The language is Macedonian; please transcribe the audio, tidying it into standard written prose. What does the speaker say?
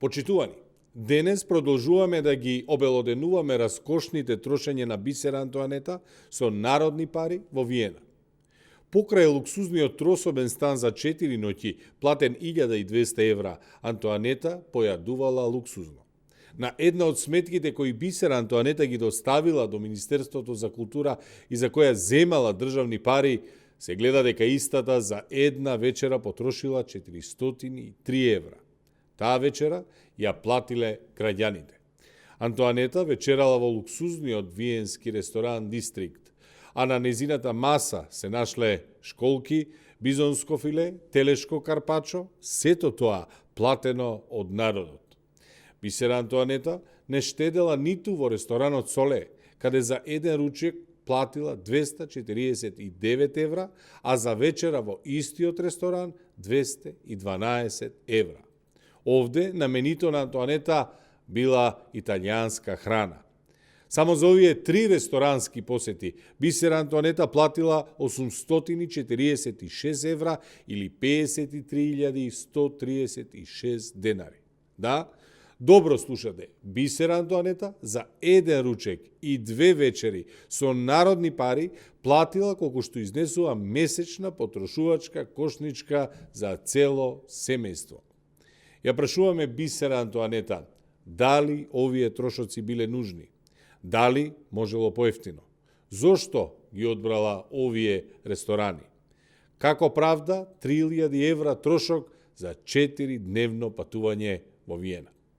Почитувани, денес продолжуваме да ги обелоденуваме раскошните трошење на Бисера Антоанета со народни пари во Виена. Покрај луксузниот трособен стан за 4 ноќи, платен 1200 евра, Антоанета појадувала луксузно. На една од сметките кои Бисера Антоанета ги доставила до Министерството за култура и за која земала државни пари, се гледа дека истата за една вечера потрошила 403 евра. Таа вечера ја платиле граѓаните. Антоанета вечерала во луксузниот виенски ресторан Дистрикт, а на незината маса се нашле школки, бизонско филе, телешко карпачо, сето тоа платено од народот. Бисера Антоанета не штедела ниту во ресторанот Соле, каде за еден ручек платила 249 евра, а за вечера во истиот ресторан 212 евра. Овде на менито на Антоанета била италијанска храна. Само за овие 3 ресторански посети Бисера Антоанета платила 846 евра или 53.136 денари. Да, добро слушате, Бисера Антоанета за еден ручек и 2 вечери со народни пари платила колку што изнесува месечна потрошувачка кошничка за цело семејство. Ја прашуваме Бисера Антоанета, дали овие трошоци биле нужни? Дали можело поевтино? Зошто ги одбрала овие ресторани? Како правда 3000 евра трошок за 4-дневно патување во Виена?